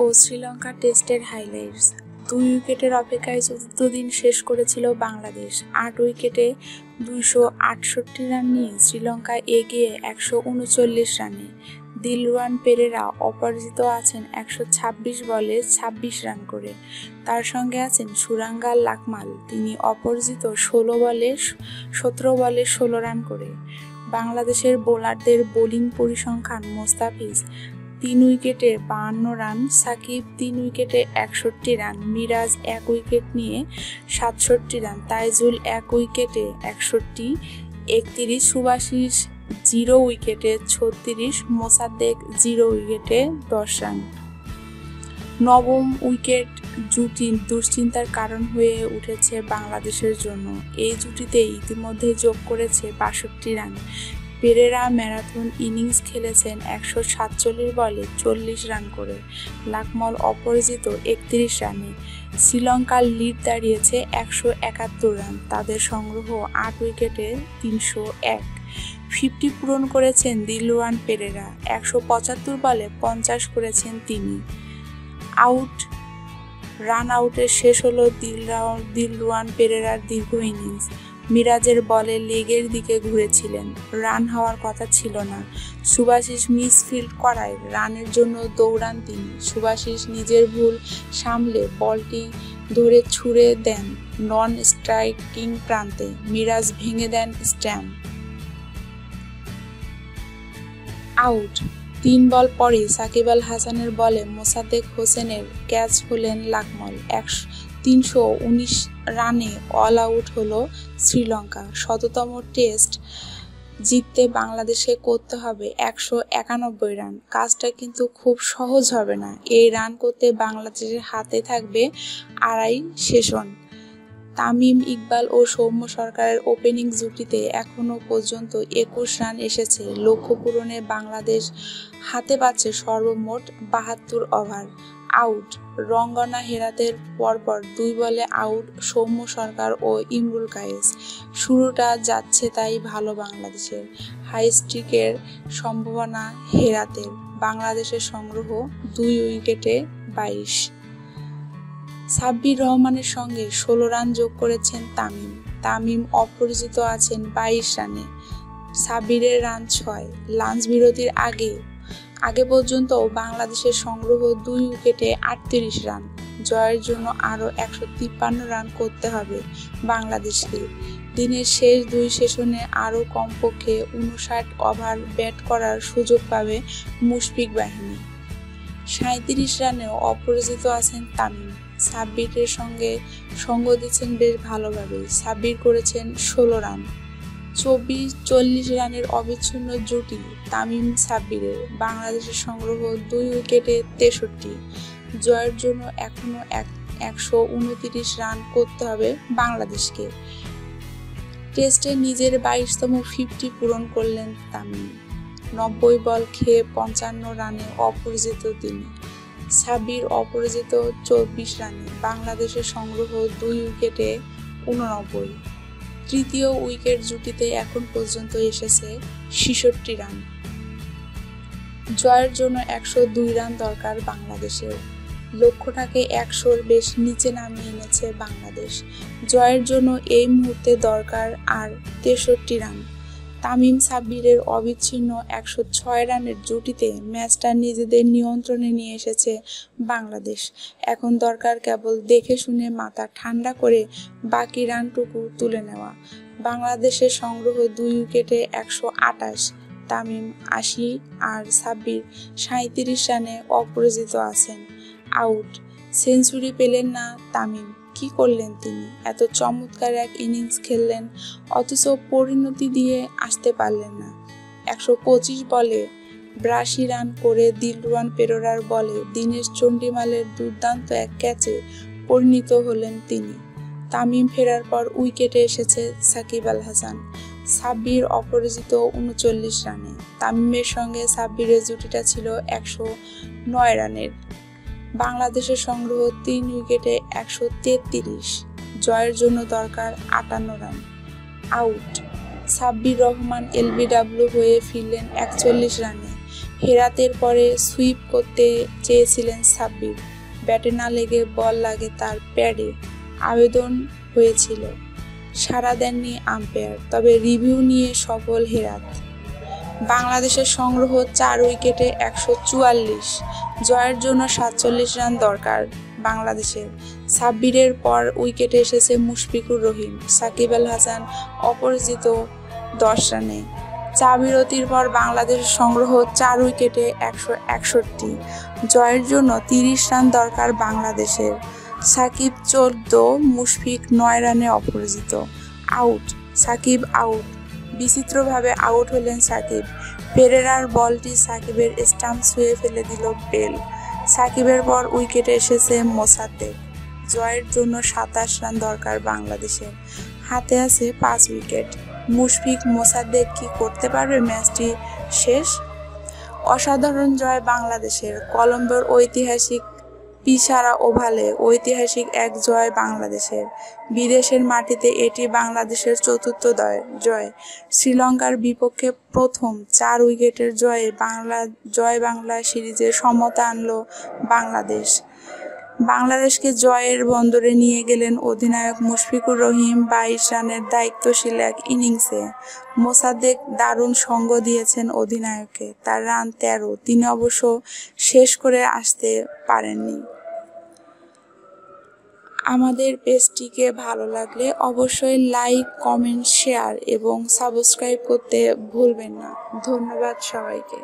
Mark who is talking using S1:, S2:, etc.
S1: ও শ্রীলঙ্কা টেস্টের হাইলাইটস। 2 উইকেটের অপেক্ষায় চতুর্থ দিন শেষ করেছিল বাংলাদেশ। 8 উইকেটে 268 রান নিয়ে শ্রীলঙ্কা এগিয়ে 139 রানে। দিলরুয়ান পেরেরা অপরাজিত আছেন 126 বলে 26 রান করে। তার সঙ্গে আছেন সুরাঙ্গা লাকমাল, তিনি অপরাজিত 17 বলে 16 রান করে। বাংলাদেশের বোলারদের বোলিং পরিসংখ্যান: মোস্তাফিজ 3 উইকেটে 52 রান, সাকিব 3 উইকেটে 61 রান, মিরাজ 1 উইকেট নিয়ে 67 রান, তাইজুল 1 উইকেটে 61, 31, সুভাশিস 0 উইকেটে 36, মোসাদ্দেক 0 উইকেটে 10 রান। নবম উইকেট জুটি দুশ্চিন্তার কারণ হয়ে উঠেছে বাংলাদেশের জন্য। এই জুটিতে ইতিমধ্যে যোগ করেছে 62 রান। পেরেরা ম্যারাথন ইনিংস খেলেছেন 147 বলে 40 রান করে। লাকমল অপরাজিত 31 রানে। শ্রীলঙ্কার লিড দাঁড়িয়েছে 171 রান। তাদের সংগ্রহ 8 উইকেটে 301। 50 পূরণ করেছেন দিলরুয়ান পেরেরা। 175 বলে 50 করেছেন তিনি। রান আউটে শেষ হলো দিলরুয়ান পেরেরার দীর্ঘ ইনিংস। মিরাজের বলে লেগের দিকে ঘুরেছিলেন, রান হওয়ার কথা ছিল না। সুভাশিস মিসফিল্ড করায় রানের জন্য দৌড়ান তিনি। সুভাশিস নিজের ভুল সামলে বলটি ধরে ছুড়ে দেন নন স্ট্রাইকিং প্রান্তে। মিরাজ ভেঙে দেন স্ট্যাম্প। আউট। 3 বল পরে সাকিব আল হাসানের বলে মোসাদ্দেক হোসেনের ক্যাচ হলেন লাকমল। 319 রানে অল আউট হলো শ্রীলঙ্কা। শততম টেস্ট জিততে বাংলাদেশে করতে হবে 191 রান। কাজটা কিন্তু খুব সহজ হবে না। এই রান করতে বাংলাদেশের হাতে থাকবে 2.5 সেশন। তামিম ইকবাল ও সৌম্য সরকারের ওপেনিং জুটিতে এখনো পর্যন্ত 21 রান এসেছে। লক্ষ্য পূরণে বাংলাদেশ হাতে পাচ্ছে সর্বমোট 72 ওভার। আউট। রঙ্গনা হেরাতের পরপর 2 বলে আউট সৌম্য সরকার ও ইমরুল কায়েস। শুরুটা যাচ্ছে তাই ভালো বাংলাদেশের। হাই স্ট্রিকের সম্ভাবনা হেরাতের। বাংলাদেশের সংগ্রহ 2 উইকেটে 22। সাব্বির রহমানের সঙ্গে 16 রান যোগ করেছেন তামিম অপরাজিত আছেন 22 রানে। সাব্বিরের রান 6। লাঞ্চ বিরতির আগে পর্যন্ত বাংলাদেশের সংগ্রহ 2 উইকেটে 38 রান। জয়ের জন্য আরও 153 রান করতে হবে বাংলাদেশকে। দিনের শেষ 2 সেশনে আরও কমপক্ষে 59 ওভার ব্যাট করার সুযোগ পাবে মুশফিক বাহিনী। 37 রানেও অপরাজিত আছেন তামিম। সাব্বিরের সঙ্গে সঙ্গ দিচ্ছেন বেশ ভালোভাবেই। সাব্বির করেছেন 16 রান। 40 রানের অবিচ্ছিন্ন জুটি তামিম সাব্বিরের। বাংলাদেশের সংগ্রহ 2 উইকেটে 63। জয়ের জন্য এখনো 129 রান করতে হবে বাংলাদেশকে। টেস্টে নিজের 22তম 50 পূরণ করলেন তামিম। 90 বল খেয়ে 55 রানে অপরাজিত তিনি। সাব্বির অপরাজিত 24 রানে। বাংলাদেশের সংগ্রহ 2 উইকেটে 89। তৃতীয় উইকেট জুটিতে এখন পর্যন্ত এসেছে 66 রান। জয়ের জন্য 102 রান দরকার বাংলাদেশের। লক্ষ্যটাকে 100-র বেশ নিচে নামিয়ে এনেছে বাংলাদেশ। জয়ের জন্য এই মুহূর্তে দরকার আর 63 রান। তামিম সাব্বিরের অবিচ্ছিন্ন 106 রানের জুটিতে ম্যাচটা নিজেদের নিয়ন্ত্রণে নিয়ে এসেছে বাংলাদেশ। এখন দরকার কেবল দেখে শুনে মাথা ঠান্ডা করে বাকি রানটুকু তুলে নেওয়া। বাংলাদেশের সংগ্রহ 2 উইকেটে 128। তামিম 80 আর সাব্বির 37 রানে অপরাজিত আছেন। আউট। সেঞ্চুরি পেলেন না তামিম। কি করলেন তিনি? এত চমৎকার এক ইনিংস খেললেন, অথচ পরিণতি দিয়ে আসতে পারলেন না। 125 বলে 82 রান করে দিলরুয়ান পেরেরার বলে দীনেশ চন্ডিমালের দুর্দান্ত এক ক্যাচে পরিণত হলেন তিনি। তামিম ফেরার পর উইকেটে এসেছে সাকিব আল হাসান। সাব্বির অপরাজিত 39 রানে। তামিমের সঙ্গে সাব্বিরের জুটিটা ছিল 109 রানের। বাংলাদেশের সংগ্রহ 3 উইকেটে 133। জয়ের জন্য দরকার 58 run. Out. Sabbir Rahman LBW হয়ে ফিরলেন 41 রানে। হেরাতের পরে সুইপ করতে চেয়েছিলেন সাব্বির, ব্যাটে না লেগে বল লাগে তার প্যাডে, আবেদন হয়েছিল, সাড়া দেননি আম্পায়ার, তবে রিভিউ নিয়ে সফল হেরাত। বাংলাদেশের সংগ্রহ 4 উইকেটে 144, জয়ের জন্য 47 রান দরকার বাংলাদেশের। সাব্বিরের পর উইকেটে এসেছে মুশফিকুর রহিম, সাকিব আল হাসান অপরাজিত 10 রানে। চা বিরতির পর বাংলাদেশের সংগ্রহ 4 উইকেটে 161, জয়ের জন্য 30 রান দরকার বাংলাদেশের। সাকিব 14, মুশফিক 9 রানে অপরাজিত। আউট, সাকিব আউট, বিচিত্রভাবে আউট হলেন সাকিব। পেরেরার বলটি সাকিবের স্টাম্প ছুঁয়ে ফেলে দিল বেল। সাকিবের পর উইকেটে এসেছে মোসাদ্দেক, জয়ের জন্য 27 রান দরকার বাংলাদেশের। হাতে আছে 5 উইকেট। মুশফিক মোসাদ্দেক কি করতে পারবে ম্যাচটি শেষ? অসাধারণ জয় বাংলাদেশের। কলম্বোর ঐতিহাসিক পিসারা ওভালে ঐতিহাসিক এক জয় বাংলাদেশের। বিদেশের মাটিতে এটি বাংলাদেশের চতুর্থ জয়। শ্রীলঙ্কার বিপক্ষে প্রথম 4 উইকেটের জয় বাংলা সিরিজে সমতা আনল বাংলাদেশ। বাংলাদেশকে জয়ের বন্দরে নিয়ে গেলেন অধিনায়ক মুশফিকুর রহিম 22 রানের দায়িত্বশীল এক ইনিংসে। মোসাদ্দেক দারুণ সঙ্গ দিয়েছেন অধিনায়ককে, তার রান 13, তিনি অবশ্য শেষ করে আসতে পারেননি। আমাদের পেজটিকে ভালো লাগলে অবশ্যই লাইক, কমেন্ট, শেয়ার এবং সাবস্ক্রাইব করতে ভুলবেন না। ধন্যবাদ সবাইকে।